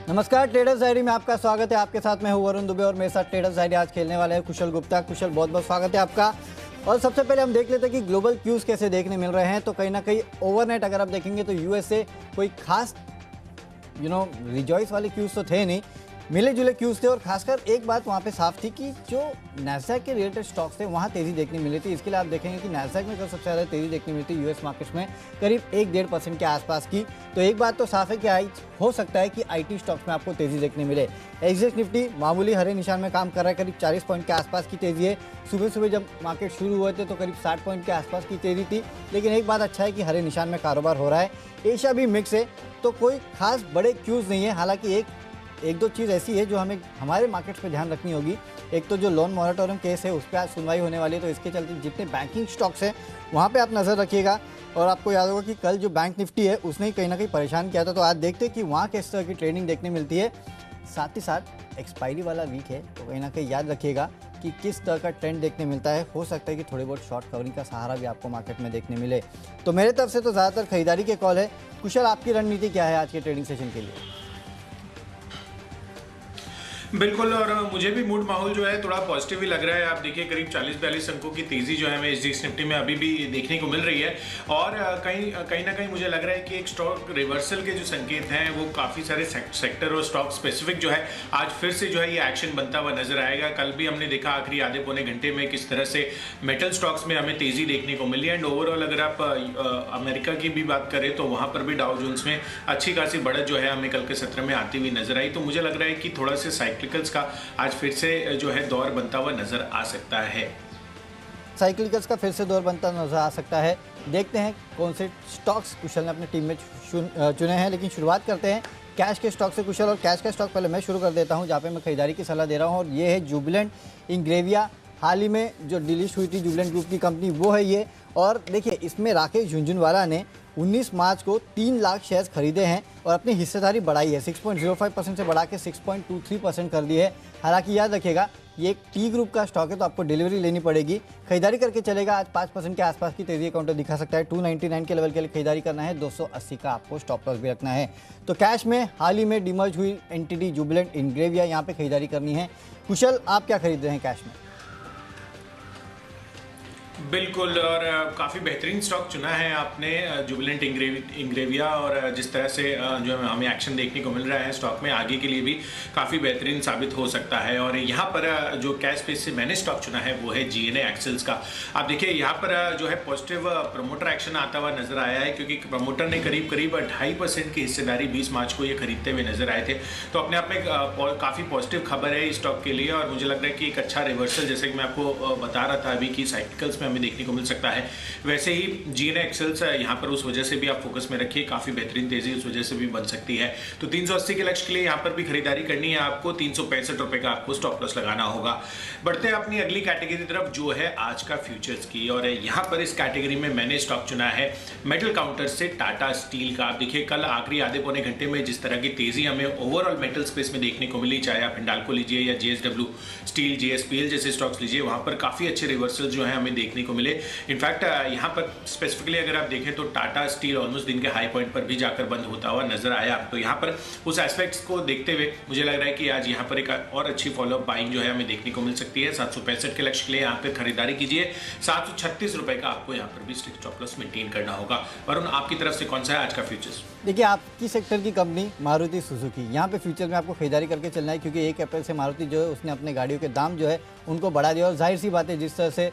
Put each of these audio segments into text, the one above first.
नमस्कार, traders diary में आपका स्वागत है। आपके साथ मैं हूं वरुण दुबे और मेरे साथ ट्रेडर्स डायरी आज खेलने वाले हैं कुशल गुप्ता। कुशल, बहुत बहुत स्वागत है आपका। और सबसे पहले हम देख लेते हैं कि ग्लोबल क्यूज कैसे देखने मिल रहे हैं। तो कहीं ना कहीं ओवरनाइट अगर आप देखेंगे तो यूएस से कोई खास रिजॉइस वाले क्यूज तो थे नहीं, मिले जुले क्यूज थे। और खासकर एक बात वहाँ पे साफ थी कि जो नैस्डैक के रिलेटेड स्टॉक्स थे वहाँ तेजी देखने मिली थी। इसके लिए आप देखेंगे कि नैस्डैक में सबसे ज़्यादा तेजी देखने मिली थी यूएस मार्केट्स में, करीब 1-1.5% के आसपास की। तो एक बात तो साफ है कि हो सकता है कि आईटी स्टॉक्स में आपको तेजी देखने मिले। एग्जैक्ट निफ्टी मामूली हरे निशान में काम कर रहा है, करीब 40 पॉइंट के आसपास की तेजी है। सुबह सुबह जब मार्केट शुरू हुए थे तो करीब 60 पॉइंट के आसपास की तेजी थी, लेकिन एक बात अच्छा है कि हरे निशान में कारोबार हो रहा है। एशिया भी मिक्स है, तो कोई खास बड़े क्यूज नहीं है। हालांकि एक दो चीज़ ऐसी है जो हमें हमारे मार्केट्स पे ध्यान रखनी होगी। एक तो जो लोन मॉरेटोरियम केस है उस पर आज सुनवाई होने वाली है, तो इसके चलते जितने बैंकिंग स्टॉक्स हैं वहाँ पे आप नज़र रखिएगा। और आपको याद होगा कि कल जो बैंक निफ्टी है उसने ही कहीं ना कहीं परेशान किया था, तो आज देखते हैं कि वहाँ किस तरह की ट्रेडिंग देखने मिलती है। साथ ही साथ एक्सपायरी वाला वीक है, तो कहीं ना कहीं याद रखिएगा कि किस तरह का ट्रेंड देखने मिलता है। हो सकता है कि थोड़ी बहुत शॉर्ट कवरिंग का सहारा भी आपको मार्केट में देखने मिले। तो मेरे तरफ से तो ज़्यादातर खरीदारी के कॉल है। कुशल, आपकी रणनीति क्या है आज के ट्रेडिंग सेशन के लिए? बिल्कुल, और मुझे भी मूड माहौल जो है थोड़ा पॉजिटिव ही लग रहा है। आप देखिए करीब 40-42 अंकों की तेजी जो है हमें एसजीएक्स निफ्टी में अभी भी देखने को मिल रही है। और कहीं ना कहीं मुझे लग रहा है कि एक स्टॉक रिवर्सल के जो संकेत हैं वो काफ़ी सारे सेक्टर और स्टॉक स्पेसिफिक जो है आज फिर से जो है ये एक्शन बनता हुआ नजर आएगा। कल भी हमने देखा आखिरी आधे पौने घंटे में किस तरह से मेटल स्टॉक्स में हमें तेजी देखने को मिली। एंड ओवरऑल अगर आप अमेरिका की भी बात करें तो वहाँ पर भी डाउ जोन्स में अच्छी खासी बढ़त जो है हमें कल के सत्र में आती हुई नजर आई। तो मुझे लग रहा है कि थोड़ा सा साइक्लिकल्स का आज फिर से जो है दौर बनता हुआ नजर आ सकता है। साइक्लिकल्स का फिर से दौर बनता नजर आ सकता है। देखते हैं कौन से स्टॉक्स कुशल ने अपनी टीम में चुने हैं। लेकिन शुरुआत करते हैं कैश के स्टॉक से कुशल। और कैश का स्टॉक पहले मैं शुरू कर देता हूं, जहां पे मैं खरीदारी की सलाह दे रहा हूं। और ये है जुबिलेंट इंग्रेविया। हाल ही में जो डिलिस्ट हुई थी जुबिलेंट ग्रुप की कंपनी, वो है ये। और देखिए, इसमें राकेश झुंझुनवाला ने 19 मार्च को 3 लाख शेयर्स खरीदे हैं और अपनी हिस्सेदारी बढ़ाई है। 6.05% से बढ़ा के 6.23% कर दी है। हालांकि याद रखिएगा ये एक टी ग्रुप का स्टॉक है, तो आपको डिलीवरी लेनी पड़ेगी। खरीदारी करके चलेगा। आज 5% के आसपास की तेजी काउंटर दिखा सकता है। 299 के लेवल के लिए खरीदारी करना है। 280 का आपको स्टॉप लॉस भी रखना है। तो कैश में हाल ही में डिमर्ज हुई एंटिटी जुबिलेंट इंग्रेविया, यहाँ पे खरीदारी करनी है। कुशल, आप क्या खरीद रहे हैं कैश में? बिल्कुल, और काफ़ी बेहतरीन स्टॉक चुना है आपने जुबिलेंट इंग्रेविया। और जिस तरह से जो हमें एक्शन देखने को मिल रहा है स्टॉक में, आगे के लिए भी काफ़ी बेहतरीन साबित हो सकता है। और यहाँ पर जो कैश स्पेस से मैंने स्टॉक चुना है वो है जीएनए एक्सेल्स का। आप देखिए यहाँ पर जो है पॉजिटिव प्रमोटर एक्शन आता हुआ नजर आया है, क्योंकि प्रमोटर ने करीब 2.5% की हिस्सेदारी 20 मार्च को ये खरीदते हुए नजर आए थे। तो अपने आप में काफ़ी पॉजिटिव खबर है इस स्टॉक के लिए। और मुझे लग रहा है कि एक अच्छा रिवर्सल, जैसे कि मैं आपको बता रहा था अभी कि साइकिल्स में हमें देखने को मिल सकता है, वैसे ही जीएनए एक्सेल्स यहाँ पर उस वजह से भी आप फोकस में रखिए। काफी बेहतरीन तेजी उस वजह से भी बन सकती है। तो 380 के लक्ष्य के लिए यहाँ पर भी खरीदारी करनी है आपको। 365 रुपए का आपको स्टॉप लॉस लगाना होगा। बढ़ते हैं अपनी अगली कैटेगरी तरफ, जो है आज का फ्यूचर्स की। और यहाँ पर इस कैटेगरी में मैंने स्टॉक चुना है मेटल काउंटर से टाटा स्टील का। आप देखिए कल आखिरी आधे पौने घंटे में जिस तरह की तेजी हमें ओवरऑल मेटल स्पेस में देखने को मिली, चाहे आप हिंडाल्को लीजिए या जेएसडब्ल्यू स्टील, जेएसपीएल जैसे स्टॉक्स लीजिए, वहां पर काफी अच्छे रिवर्सल जो है हमें देखने को मिले। इनफैक्ट यहाँ पर स्पेसिफिकली अगर आप देखें तो टाटा स्टील ऑलमोस्ट दिन के हाई पॉइंट पर भी जाकर बंद होता हुआ नजर आया। तो यहाँ पर उस एस्पेक्ट्स को देखते हुए मुझे लग रहा है कि आज यहाँ पर एक और अच्छी फॉलोअप बाइंग जो है हमें देखने को मिल सकती है। 765 के लक्ष्य के लिए यहाँ पर खरीदारी कीजिए। 736 रुपए का आपको यहाँ पर भी स्टॉप लॉस मेंटेन करना होगा। वरुण, आपकी तरफ से कौन सा है आज का फ्यूचर्स? देखिए, आपकी सेक्टर की कंपनी मारुति सुजुकी, यहाँ पे फ्यूचर में आपको खरीदारी करके चलना है, क्योंकि 1 अप्रैल से मारुति जो है उसने अपने गाड़ियों के दाम जो है उनको बढ़ा दिया। और जाहिर सी बात है, जिस तरह से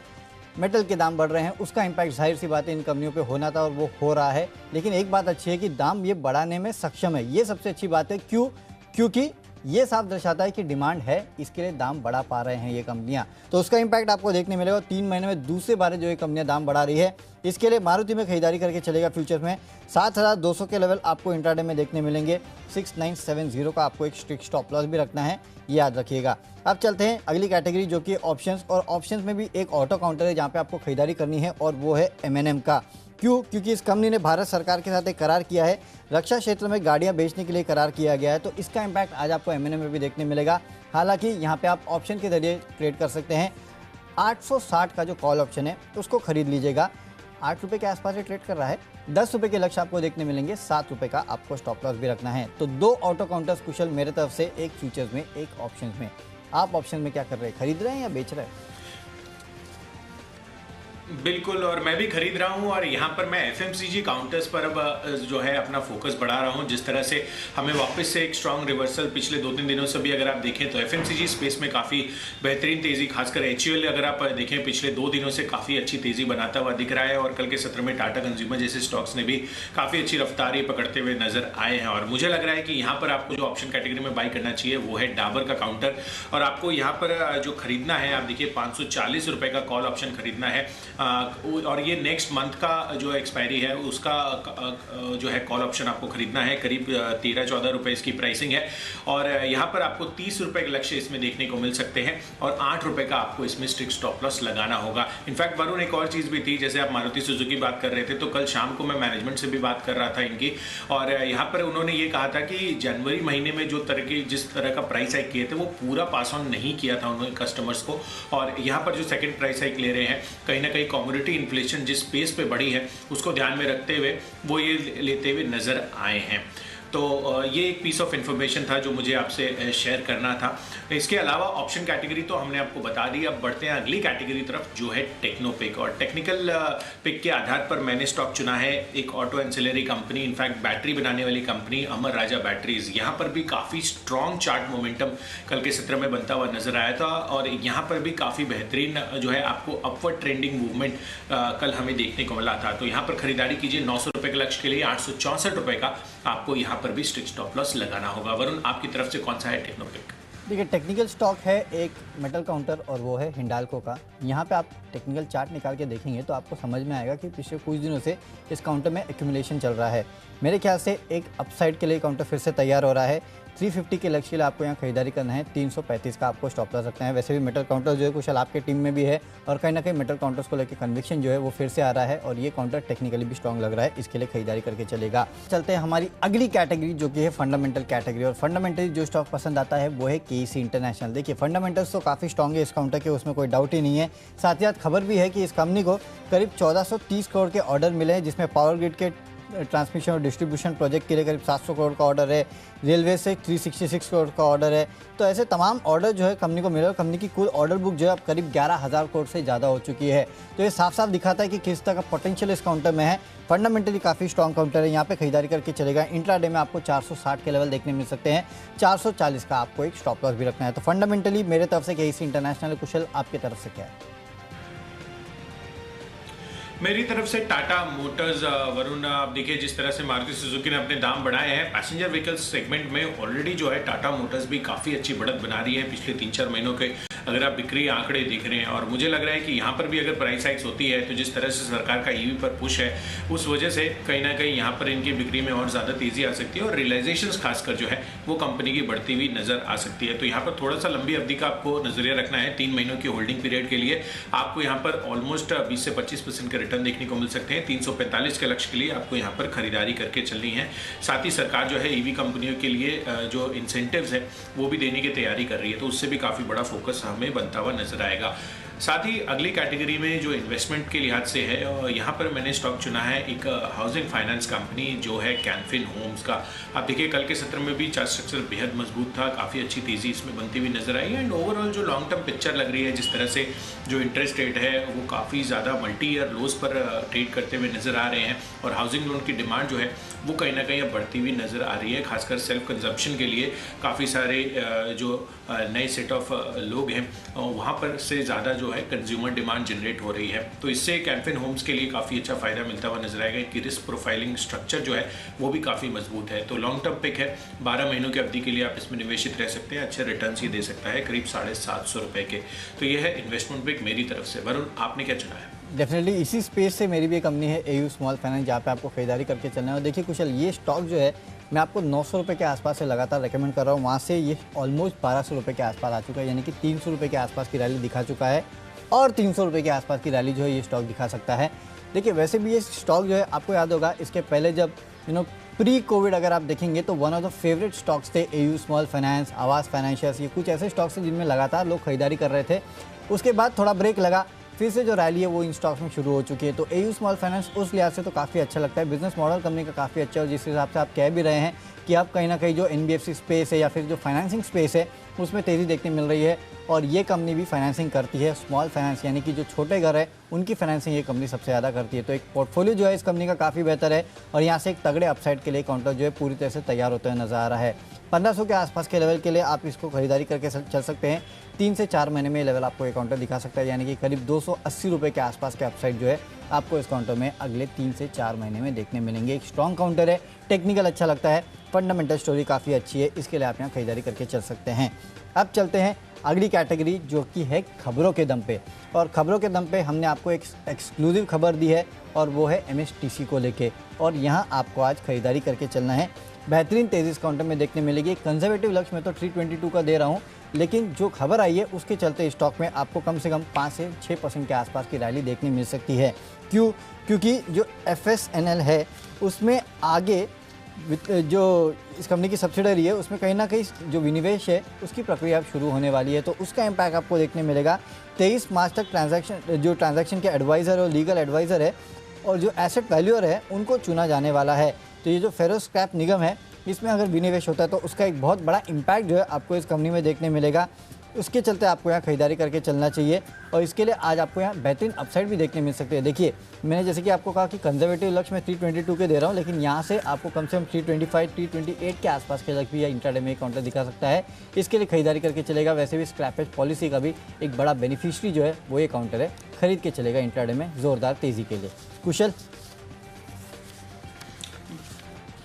मेटल के दाम बढ़ रहे हैं उसका इम्पैक्ट जाहिर सी बात है इन कंपनियों पे होना था और वो हो रहा है। लेकिन एक बात अच्छी है कि दाम ये बढ़ाने में सक्षम है। ये सबसे अच्छी बात है। क्यों? क्योंकि ये साफ दर्शाता है कि डिमांड है, इसके लिए दाम बढ़ा पा रहे हैं ये कंपनियां। तो उसका इम्पैक्ट आपको देखने मिलेगा। 3 महीने में दूसरे बार जो ये कंपनियां दाम बढ़ा रही है, इसके लिए मारुति में खरीदारी करके चलेगा। फ्यूचर में 7200 के लेवल आपको इंट्राडे में देखने मिलेंगे। 6970 का आपको एक स्ट्रिक्ट स्टॉप लॉस भी रखना है, ये याद रखिएगा। अब चलते हैं अगली कैटेगरी, जो कि ऑप्शंस। और ऑप्शंस में भी एक ऑटो काउंटर है जहाँ पे आपको खरीदारी करनी है, और वो है M&M का। क्यों? क्योंकि इस कंपनी ने भारत सरकार के साथ एक करार किया है। रक्षा क्षेत्र में गाड़ियां बेचने के लिए करार किया गया है, तो इसका इम्पैक्ट आज आपको M&M में भी देखने मिलेगा। हालांकि यहाँ पे आप ऑप्शन के जरिए ट्रेड कर सकते हैं। 860 का जो कॉल ऑप्शन है उसको खरीद लीजिएगा। ₹8 के आसपास ये ट्रेड कर रहा है। ₹10 के लक्ष्य आपको देखने मिलेंगे, ₹7 का आपको स्टॉप लॉस भी रखना है। तो 2 ऑटो काउंटर्स कुशल मेरे तरफ से, एक फ्यूचर्स में, एक ऑप्शन में। आप ऑप्शन में क्या कर रहे हैं, खरीद रहे हैं या बेच रहे हैं? बिल्कुल, और मैं भी खरीद रहा हूं और यहाँ पर मैं एफएमसीजी काउंटर्स पर अब जो है अपना फोकस बढ़ा रहा हूं। जिस तरह से हमें वापस से एक स्ट्रांग रिवर्सल पिछले 2-3 दिनों से भी अगर आप देखें तो एफएमसीजी स्पेस में काफ़ी बेहतरीन तेज़ी, खासकर एचयूएल अगर आप देखें पिछले 2 दिनों से काफ़ी अच्छी तेज़ी बनाता हुआ दिख रहा है। और कल के सत्र में टाटा कंज्यूमर जैसे स्टॉक्स ने भी काफ़ी अच्छी रफ्तारी पकड़ते हुए नजर आए हैं। और मुझे लग रहा है कि यहाँ पर आपको जो ऑप्शन कैटेगरी में बाई करना चाहिए वो है डाबर का काउंटर। और आपको यहाँ पर जो खरीदना है, आप देखिए ₹540 का कॉल ऑप्शन खरीदना है। और ये नेक्स्ट मंथ का जो एक्सपायरी है उसका जो है कॉल ऑप्शन आपको खरीदना है। करीब 13-14 रुपए इसकी प्राइसिंग है और यहाँ पर आपको ₹30 के लक्ष्य इसमें देखने को मिल सकते हैं और ₹8 का आपको इसमें स्ट्रिक्ट स्टॉप लॉस लगाना होगा। इनफैक्ट वरुण, एक और चीज़ भी थी, जैसे आप मारुति सुजुकी बात कर रहे थे तो कल शाम को मैं मैनेजमेंट से भी बात कर रहा था इनकी, और यहाँ पर उन्होंने ये कहा था कि जनवरी महीने में जिस तरह का प्राइस हाइक किए थे वो पूरा पास ऑन नहीं किया था उन्होंने कस्टमर्स को। और यहाँ पर जो सेकेंड प्राइस हाइक ले रहे हैं, कहीं ना कहीं कमोडिटी इन्फ्लेशन जिस पेस पे बढ़ी है उसको ध्यान में रखते हुए वो ये लेते हुए नजर आए हैं। तो ये एक पीस ऑफ इन्फॉर्मेशन था जो मुझे आपसे शेयर करना था। इसके अलावा ऑप्शन कैटेगरी तो हमने आपको बता दी। अब बढ़ते हैं अगली कैटेगरी तरफ जो है टेक्नो पिक। और टेक्निकल पिक के आधार पर मैंने स्टॉक चुना है एक auto ancillary company, in fact battery बनाने वाली कंपनी अमर राजा बैटरीज। यहाँ पर भी काफ़ी स्ट्रॉन्ग चार्ट मोमेंटम कल के सत्र में बनता हुआ नजर आया था और यहाँ पर भी काफ़ी बेहतरीन जो है आपको अपवर्ड ट्रेंडिंग मूवमेंट कल हमें देखने को मिला था। तो यहाँ पर खरीदारी कीजिए। ₹900 के लक्ष्य के लिए ₹864 का आपको यहाँ पर भी स्ट्रिक्ट स्टॉप लॉस लगाना होगा। वरुण, आपकी तरफ से कौन सा है टेक्नो पिक? देखिए, टेक्निकल स्टॉक है एक मेटल काउंटर और वो है हिंडाल्को का। यहाँ पे आप टेक्निकल चार्ट निकाल के देखेंगे तो आपको समझ में आएगा कि पिछले कुछ दिनों से इस काउंटर में एक्यूमुलेशन चल रहा है। मेरे ख्याल से एक अपसाइड के लिए काउंटर फिर से तैयार हो रहा है। 350 के लक्ष्य के लिए आपको यहाँ खरीदारी करना है। 335 का आपको स्टॉप लॉस रखना है। वैसे भी मेटल काउंटर जो है कुशल आपके टीम में भी है और कहीं ना कहीं मेटल काउंटर्स को लेकर कन्विक्शन जो है वो फिर से आ रहा है और ये काउंटर टेक्निकली भी स्ट्रॉन्ग लग रहा है, इसके लिए खरीदारी करके चलेगा। चलते हैं हमारी अगली कैटेगरी जो कि है फंडामेंटल कैटेगरी। और फंडामेंटली जो स्टॉक पसंद आता है वो है केईसी इंटरनेशनल। देखिए, फंडामेंटल्स तो काफ़ी स्ट्रॉन्ग है इस काउंटर के, उसमें कोई डाउट ही नहीं है। साथ ही साथ खबर भी है कि इस कंपनी को करीब 1430 करोड़ के ऑर्डर मिले हैं, जिसमें पावर ग्रिड के ट्रांसमिशन और डिस्ट्रीब्यूशन प्रोजेक्ट के लिए करीब 700 करोड़ का ऑर्डर है, रेलवे से 366 करोड़ का ऑर्डर है। तो ऐसे तमाम ऑर्डर जो है कंपनी को मिले और कंपनी की कुल ऑर्डर बुक जो है अब करीब 11,000 करोड़ से ज़्यादा हो चुकी है। तो ये साफ साफ दिखाता है कि किस तरह का पोटेंशियल इस काउंटर में है। फंडामेंटली काफ़ी स्ट्रॉन्ग काउंटर है, यहाँ पे खरीदारी करके चलेगा। इंट्राडे में आपको 460 के लेवल देखने मिल सकते हैं, 440 का आपको एक स्टॉप लॉस भी रखना है। तो फंडामेंटली मेरे तरफ से केईसी इंटरनेशनल। कुशल, आपकी तरफ से क्या है? मेरी तरफ से टाटा मोटर्स। वरुण, आप देखिए जिस तरह से मारुति सुजुकी ने अपने दाम बढ़ाए हैं पैसेंजर व्हीकल्स सेगमेंट में, ऑलरेडी जो है टाटा मोटर्स भी काफ़ी अच्छी बढ़त बना रही है पिछले 3-4 महीनों के अगर आप बिक्री आंकड़े देख रहे हैं। और मुझे लग रहा है कि यहाँ पर भी अगर प्राइस हाइक्स होती है तो जिस तरह से सरकार का ईवी पर पुश है उस वजह से कहीं ना कहीं यहाँ पर इनकी बिक्री में और ज़्यादा तेज़ी आ सकती है और रियलाइजेशंस खासकर जो है वो कंपनी की बढ़ती हुई नजर आ सकती है। तो यहाँ पर थोड़ा सा लंबी अवधि का आपको नजरिया रखना है। 3 महीनों की होल्डिंग पीरियड के लिए आपको यहाँ पर ऑलमोस्ट 20 से 25% के रिटर्न देखने को मिल सकते हैं। 345 के लक्ष्य के लिए आपको यहाँ पर खरीदारी करके चलनी है। साथ ही सरकार जो है ईवी कंपनियों के लिए जो इंसेंटिव्स है वो भी देने की तैयारी कर रही है, तो उससे भी काफ़ी बड़ा फोकस हमें बनता हुआ नजर आएगा। साथ ही अगली कैटेगरी में जो इन्वेस्टमेंट के लिहाज से है, यहाँ पर मैंने स्टॉक चुना है एक हाउसिंग फाइनेंस कंपनी जो है कैनफिन होम्स का। आप देखिए कल के सत्र में भी चार्ट स्ट्रक्चर बेहद मजबूत था, काफ़ी अच्छी तेज़ी इसमें बनती हुई नजर आई एंड ओवरऑल जो लॉन्ग टर्म पिक्चर लग रही है, जिस तरह से जो इंटरेस्ट रेट है वो काफ़ी ज़्यादा मल्टी ईयर लोज पर ट्रेड करते हुए नजर आ रहे हैं और हाउसिंग लोन की डिमांड जो है वो कहीं ना कहीं अब बढ़ती हुई नजर आ रही है। खासकर सेल्फ कंजप्शन के लिए काफ़ी सारे जो नए सेट ऑफ लोग हैं वहाँ पर से ज़्यादा जो है कंज्यूमर डिमांड जनरेट हो रही है, तो इससे कैनफिन होम्स के लिए काफ़ी अच्छा फायदा मिलता हुआ नजर आएगा। इनकी रिस्क प्रोफाइलिंग स्ट्रक्चर जो है वो भी काफ़ी मजबूत है। तो लॉन्ग टर्म पिक है, 12 महीनों की अवधि के लिए आप इसमें निवेशित रह सकते हैं, अच्छे रिटर्न ही दे सकता है करीब 750 रुपये के। तो ये है इन्वेस्टमेंट पिक मेरी तरफ से। वरुण, आपने क्या चुना है? डेफिनेटली इसी स्पेस से मेरी भी एक कंपनी है एयू स्मॉल फाइनेंस, जहाँ पे आपको खरीदारी करके चलना है। और देखिए कुशल, ये स्टॉक जो है मैं आपको 900 रुपये के आसपास से लगातार रेकमेंड कर रहा हूँ, वहाँ से ये ऑलमोस्ट 1200 रुपये के आसपास आ चुका है, यानी कि 300 रुपये के आसपास की रैली दिखा चुका है और 300 रुपये के आसपास की रैली जो है ये स्टॉक दिखा सकता है। देखिए वैसे भी ये स्टॉक जो है आपको याद होगा इसके पहले जब प्री कोविड अगर आप देखेंगे तो one of the favourite stocks थे एयू स्मॉल फाइनेंस, आवास फाइनेंशियल्स, ये कुछ ऐसे स्टॉक्स थे जिनमें लगातार लोग खरीदारी कर रहे थे। उसके बाद थोड़ा ब्रेक लगा, फिर से जो रैली है वो इन स्टॉक्स में शुरू हो चुकी है। तो एयू स्मॉल फाइनेंस उस लिहाज से तो काफ़ी अच्छा लगता है, बिजनेस मॉडल कंपनी का काफ़ी अच्छा है। और जिस हिसाब से आप कह भी रहे हैं कि आप कहीं ना कहीं जो एनबीएफसी स्पेस है या फिर जो फाइनेंसिंग स्पेस है उसमें तेज़ी देखने मिल रही है, और ये कंपनी भी फाइनेंसिंग करती है। स्मॉल फाइनेंस यानी कि जो छोटे घर है उनकी फाइनेंसिंग ये कंपनी सबसे ज़्यादा करती है। तो एक पोर्टफोलियो जो है इस कंपनी का काफ़ी बेहतर है, और यहाँ से एक तगड़े अपसाइड के लिए काउंटर जो है पूरी तरह से तैयार होते हुए नजर आ रहा है। 1500 के आसपास के लेवल के लिए आप इसको खरीदारी करके चल सकते हैं। 3 से 4 महीने में लेवल आपको ये काउंटर दिखा सकता है, यानी कि करीब 280 रुपये के आसपास के अपसाइड जो है आपको इस काउंटर में अगले 3 से 4 महीने में देखने मिलेंगे। एक स्ट्रॉन्ग काउंटर है, टेक्निकल अच्छा लगता है, फंडामेंटल स्टोरी काफ़ी अच्छी है, इसके लिए आप यहाँ खरीदारी करके चल सकते हैं। अब चलते हैं अगली कैटेगरी जो कि है खबरों के दम पे, और खबरों के दम पे हमने आपको एक एक्सक्लूसिव खबर दी है और वो है एमएसटीसी को लेके, और यहाँ आपको आज खरीदारी करके चलना है। बेहतरीन तेज़ी इस काउंटर में देखने मिलेगी। कंजर्वेटिव लक्ष्य में तो 322 का दे रहा हूँ, लेकिन जो खबर आई है उसके चलते स्टॉक में आपको कम से कम 5 से 6% के आसपास की रैली देखने मिल सकती है। क्यों? क्योंकि जो FSNL है उसमें आगे जो इस कंपनी की सब्सिडरी है उसमें कहीं ना कहीं जो विनिवेश है उसकी प्रक्रिया अब शुरू होने वाली है, तो उसका इम्पैक्ट आपको देखने मिलेगा। 23 मार्च तक ट्रांजैक्शन के एडवाइज़र और लीगल एडवाइज़र है और जो एसेट वैल्यूअर है उनको चुना जाने वाला है। तो ये जो फेरो स्क्रैप निगम है इसमें अगर विनिवेश होता है तो उसका एक बहुत बड़ा इम्पैक्ट जो है आपको इस कंपनी में देखने मिलेगा। उसके चलते आपको यहाँ खरीदारी करके चलना चाहिए, और इसके लिए आज आपको यहाँ बेहतरीन अपसाइड भी देखने मिल सकते हैं। देखिए, मैंने जैसे कि आपको कहा कि कंजर्वेटिव लक्ष्य में 322 के दे रहा हूँ, लेकिन यहाँ से आपको कम से कम 325, 328 के आसपास के लक्ष्य भी या इंट्राडे में काउंटर दिखा सकता है। इसके लिए खरीदारी करके चलेगा। वैसे भी स्क्रैपेज पॉलिसी का भी एक बड़ा बेनिफिशरी जो है वो ये काउंटर है, खरीद के चलेगा इंट्राडे में ज़ोरदार तेज़ी के लिए। कुशल?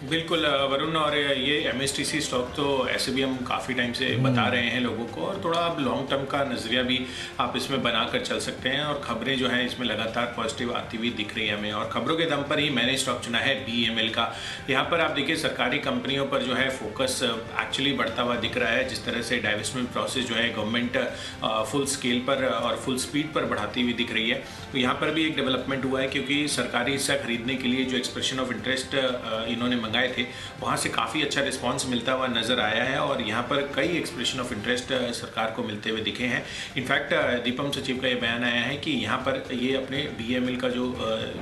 बिल्कुल वरुण, और ये एमएसटीसी स्टॉक तो ऐसे भी हम काफ़ी टाइम से बता रहे हैं लोगों को, और थोड़ा अब लॉन्ग टर्म का नज़रिया भी आप इसमें बनाकर चल सकते हैं। और खबरें जो हैं इसमें लगातार पॉजिटिव आती हुई दिख रही है हमें, और खबरों के दम पर ही मैंने स्टॉक चुना है BEML का। यहाँ पर आप देखिए सरकारी कंपनियों पर जो है फोकस एक्चुअली बढ़ता हुआ दिख रहा है। जिस तरह से डाइवेस्टमेंट प्रोसेस जो है गवर्नमेंट फुल स्केल पर और फुल स्पीड पर बढ़ाती हुई दिख रही है। तो यहाँ पर भी एक डेवलपमेंट हुआ है, क्योंकि सरकारी हिस्सा खरीदने के लिए जो एक्सप्रेशन ऑफ इंटरेस्ट इन्होंने मंगाए थे वहाँ से काफ़ी अच्छा रिस्पांस मिलता हुआ नज़र आया है, और यहाँ पर कई एक्सप्रेशन ऑफ इंटरेस्ट सरकार को मिलते हुए दिखे हैं। इनफैक्ट दीपम सचिव का ये बयान आया है कि यहाँ पर ये अपने BEML का जो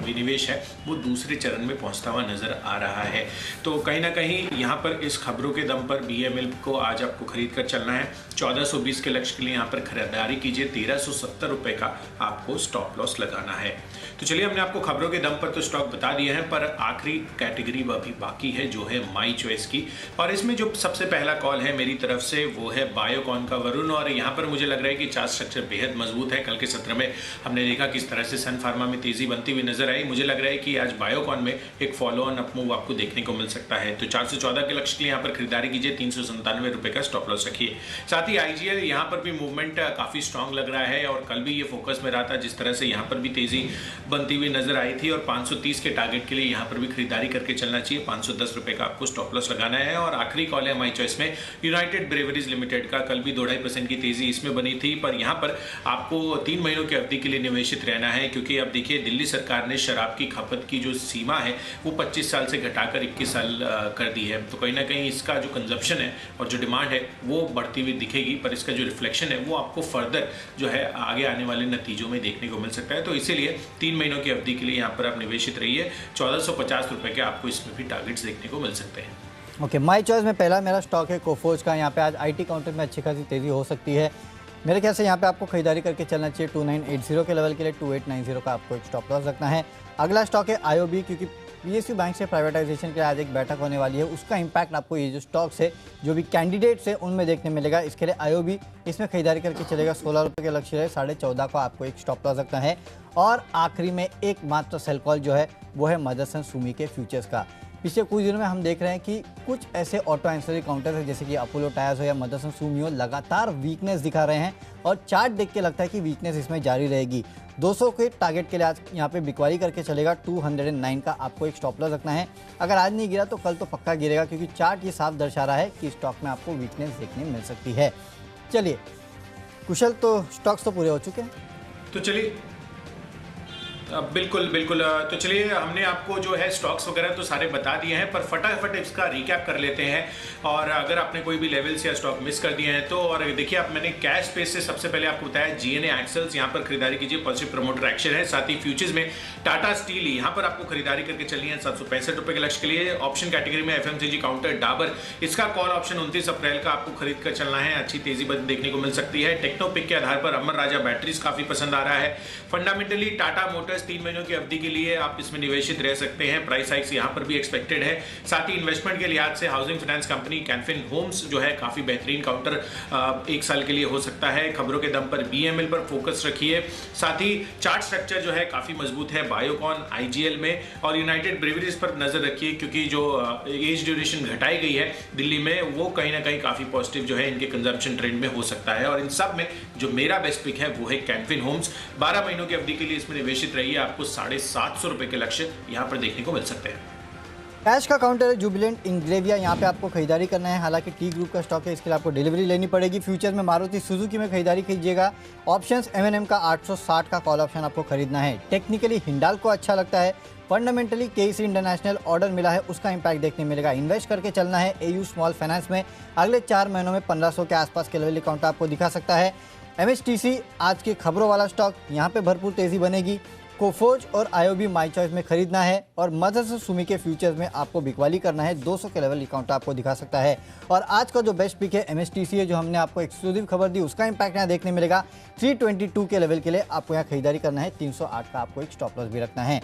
विनिवेश है वो दूसरे चरण में पहुँचता हुआ नज़र आ रहा है। तो कहीं ना कहीं यहाँ पर इस खबरों के दम पर BEML को आज आपको खरीद कर चलना है। 1420 के लक्ष्य के लिए यहाँ पर खरीदारी कीजिए। 1370 रुपये का आपको स्टॉप लॉस लगाना है। तो चलिए, हमने आपको खबरों के दम पर तो स्टॉक बता दिए हैं, पर आखिरी कैटेगरी अभी बाकी है जो है माई चॉइस की, और इसमें जो सबसे पहला कॉल है मेरी तरफ से वो है बायोकॉन का वरुण। और यहाँ पर मुझे लग रहा है कि चार्ट स्ट्रक्चर बेहद मजबूत है। कल के सत्र में हमने देखा किस तरह से सन फार्मा में तेजी बनती हुई नजर आई। मुझे लग रहा है कि आज बायोकॉन में एक फॉलो ऑन अप मूव आपको देखने को मिल सकता है। तो 414 के लक्ष्य के लिए यहाँ पर खरीदारी कीजिए। 397 रुपये का स्टॉप लॉस रखिए। साथ ही IGL यहाँ पर भी मूवमेंट काफी स्ट्रांग लग रहा है, और कल भी ये फोकस में रहा था। जिस तरह से यहाँ पर भी तेजी बनती हुई नजर आई थी, और 530 के टारगेट के लिए यहाँ पर भी खरीदारी करके चलना चाहिए। 510 रुपये का आपको स्टॉप लॉस लगाना है। और आखिरी कॉल है माई चॉइस में यूनाइटेड ब्रेवरीज लिमिटेड का। कल भी 2.5% की तेजी इसमें बनी थी, पर यहाँ पर आपको 3 महीनों की अवधि के लिए निवेशित रहना है, क्योंकि अब देखिए दिल्ली सरकार ने शराब की खपत की जो सीमा है वो 25 साल से घटाकर 21 साल कर दी है। तो कहीं ना कहीं इसका जो कंजप्शन है और जो डिमांड है वो बढ़ती हुई दिखेगी, पर इसका जो रिफ्लेक्शन है वो आपको फर्दर जो है आगे आने वाले नतीजों में देखने को मिल सकता है। तो इसीलिए 3 महीनों की अवधि के लिए यहाँ पर आप निवेशित रहिए। 1450 रुपये के आपको इसमें भी टारगेट्स देखने को मिल सकते हैं। ओके, माई चॉइस में पहला मेरा स्टॉक है कोफोज का। यहाँ पे आज IT काउंटर में अच्छी खासी तेज़ी हो सकती है। मेरे ख्याल से यहाँ पे आपको खरीदारी करके चलना चाहिए। 2980 के लेवल के लिए 2890 का आपको एक स्टॉप लॉस रखना है। अगला स्टॉक है IOB, क्योंकि PSU बैंक से प्राइवेटाइजेशन के लिए आज एक बैठक होने वाली है। उसका इम्पैक्ट आपको ये जो स्टॉक्स है जो भी कैंडिडेट्स है उनमें देखने मिलेगा। इसके लिए IOB इसमें खरीदारी करके चलेगा। 16 रुपये के लक्ष्य है। 14.5 का आपको एक स्टॉप लॉस रखना है। और आखिरी में एकमात्र सेल कॉल जो है वो है मदरसन सुमी के फ्यूचर्स का। पिछले कुछ दिनों में हम देख रहे हैं कि कुछ ऐसे ऑटो एंसिलरी काउंटर है जैसे कि अपोलो टायर्स हो या मदरसन सुमी हो, लगातार वीकनेस दिखा रहे हैं, और चार्ट देख के लगता है कि वीकनेस इसमें जारी रहेगी। 200 के टारगेट के लिए आज यहाँ पे बिकवारी करके चलेगा। 209 का आपको एक स्टॉप लॉस रखना है। अगर आज नहीं गिरा तो कल तो पक्का गिरेगा, क्योंकि चार्ट ये साफ दर्शा रहा है कि स्टॉक में आपको वीकनेस देखने मिल सकती है। चलिए कुशल, तो स्टॉक्स तो पूरे हो चुके हैं, तो चलिए बिल्कुल बिल्कुल। तो चलिए, हमने आपको जो है स्टॉक्स वगैरह तो सारे बता दिए हैं, पर फटाफट इसका रिकैप कर लेते हैं। और अगर आपने कोई भी लेवल्स या स्टॉक मिस कर दिए हैं तो, और देखिए आप, मैंने कैश स्पेस से सबसे पहले आपको बताया जीएनए एक्सेल्स, यहाँ पर खरीदारी कीजिए, पॉजिटिव प्रमोटर एक्शन है। साथ ही फ्यूचर्स में टाटा स्टील, यहाँ पर आपको खरीदारी करके चलनी है 765 रुपए के लक्ष्य के लिए। ऑप्शन कैटेगरी में एफएमसीजी काउंटर डाबर, इसका कॉल ऑप्शन 29 अप्रैल का आपको खरीद कर चलना है, अच्छी तेजी देखने को मिल सकती है। टेक्नोपिक के आधार पर अमर राजा बैटरीज काफी पसंद आ रहा है। फंडामेंटली टाटा मोटर्स 3 महीनों की अवधि के लिए आप इसमें निवेशित रह सकते हैं, प्राइस हाइक्स यहाँ पर भी एक्सपेक्टेड है। साथ ही इन्वेस्टमेंट के लिहाज से housing finance company Canfin Homes जो है काफी बेहतरीन काउंटर 1 साल के लिए हो सकता है। खबरों के दम पर बीएमएल पर फोकस रखिए। साथ ही चार्ट स्ट्रक्चर जो है काफी मजबूत है बायोकॉन, आईजीएल में, और यूनाइटेड ब्रेवरीज पर नजर रखिए, क्योंकि जो एज ड्यूरेशन घटाई गई है दिल्ली में, वो कहीं ना कहीं काफी पॉजिटिव जो है इनके कंजम्पशन ट्रेंड में हो सकता है। और इन सब में जो मेरा बेस्ट पिक है वो है कैनफिन होम्स। 12 महीनों की अवधि के लिए इसमें निवेशित रहिए, आपको 750 रुपए के लक्ष्य यहाँ पर देखने को मिल सकते हैं। कैश का काउंटर है जुबिलेंट इंग्रेविया, यहाँ पे आपको खरीदारी करना है। हालांकि टी ग्रुप का स्टॉक है, इसके लिए आपको डिलीवरी लेनी पड़ेगी। फ्यूचर में मारुति सुजुकी में खरीदारी कीजिएगा। ऑप्शंस एमएनएम का 860 का कॉल ऑप्शन आपको खरीदना है। टेक्निकली हिंडाल्को अच्छा लगता है। फंडामेंटली केसी इंटरनेशनल ऑर्डर मिला है, उसका इंपैक्ट देखने मिलेगा। इन्वेस्ट करके चलना है एयू स्मॉल फाइनेंस में। अगले 4 महीनों में 1500 के आसपास के लेवल काउंटर आपको दिखा सकता है। एमएसटीसी आज की खबरों वाला स्टॉक, यहाँ पे भरपूर तेजी बनेगी। कोफोज और आईओबी माई चॉइस में खरीदना है। और मदरसा सुमी के फ्यूचर्स में आपको बिकवाली करना है, 200 के लेवल काउंटर आपको दिखा सकता है। और आज का जो बेस्ट पिक है एमएसटीसी है, जो हमने आपको एक्सक्लूसिव खबर दी, उसका इंपैक्ट यहाँ देखने मिलेगा। 322 के लेवल के लिए आपको यहाँ खरीदारी करना है। 308 का आपको एक स्टॉप लॉस भी रखना है।